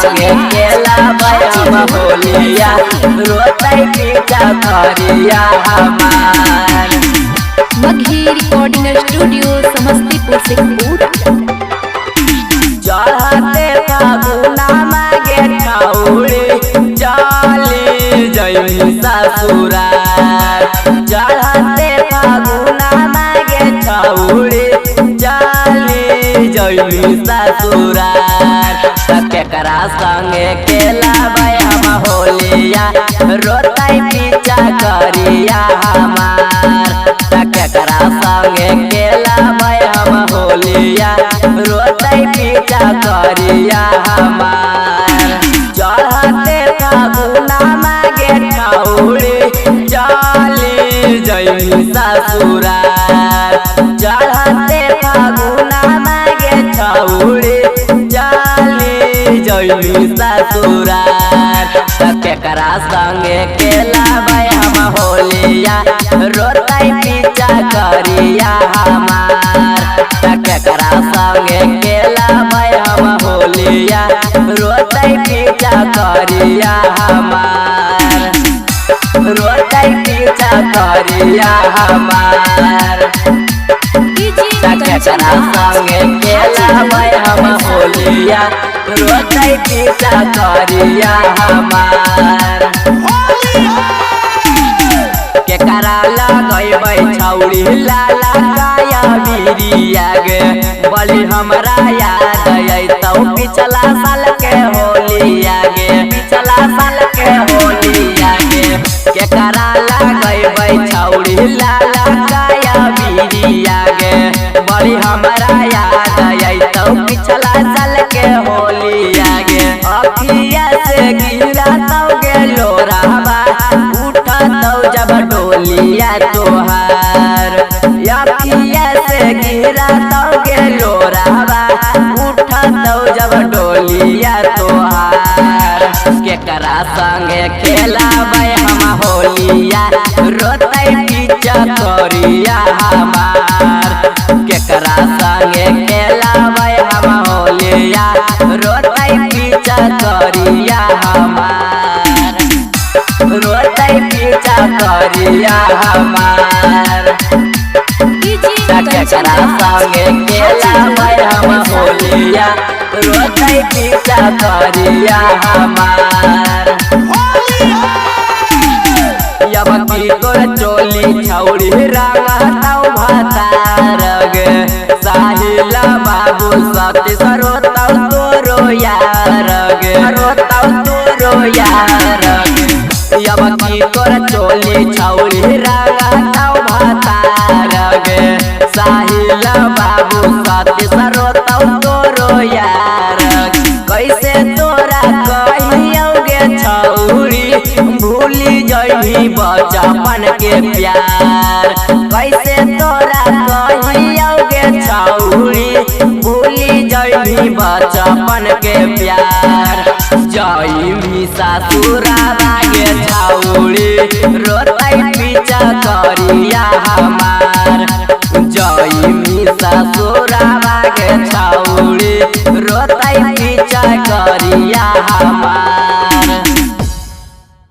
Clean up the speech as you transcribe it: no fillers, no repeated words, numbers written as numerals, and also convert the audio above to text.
संगे केला हम होलिया रोतई पीछा करिया हमार। Magahi recording studio Samastipur Sheikhpura. चढ़ते फागुना मागे छौड़ी चली जई ससुरार। चढ़ते फागुना मागे छौड़ी चली जई ससुरार। केकरा संगे केला हम होलिया रोतई पीछा करिया हमार। केकरा संगे केला हम होलिया रोतई पीछा करिया हमार। चढ़ते फागुना मागे छौड़ी चली जई ससुरार। चढ़ते फागुना मागे छौड़ी चली जई ससुरार। केकरा संगे केला हम होलिया रोतई पीछा करिया हमार। केकरा संगे केला हम होलिया रोतई पीछा करिया हमार। रोतई पीछा करिया हमार। केकरा संगे केला हम होलिया रोतई पीछा करिया हमार। केकरा लगैबै छौड़ी लाला काया बिरिया गे बलि हमरा याद अइतौ पिछला साल के होलिया गे। पिछला साल के होलिया गे केकरा लगैबै छौड़ी लाला काया बिरिया गे बलि हमरा याद अइतौ पिछला साल के होलिया गे। अखिया से गिरा तौ गे लोराबा उठतौ जब डोलिया तोहार। अखिया से गिरा तौ गे लोराबा उठतौ जब डोलिया तोहार। केकरा संगे खेला हम होलिया रोतई पीछा करिया हमार। केकरा संगे खेला हम होलिया रोतई पीछा करिया हमार। रोतई पीछा करिया हमार। केकरा संगे केला हम होलिया रोतई पीछा करिया हमार। यबकी तोर चोली छौड़ी रंगतौ भतार गे साहिल बाबू सती सरोतौ तोरो यार गे। रोतौ तोरो यार गे यबकी तोर चोली छौड़ी रंगतौ भतार गे साहिल बाबू सती सरोतौ तोरो यार। कैसे तोरा कहियौ गे छौड़ी भूली जइही बचपन के प्यार। कैसे तोरा कहियौ गे छौड़ी भूली जइही बचपन के प्यार। जइही ससुराबा गे छौड़ी रोतई पीछा करिया हम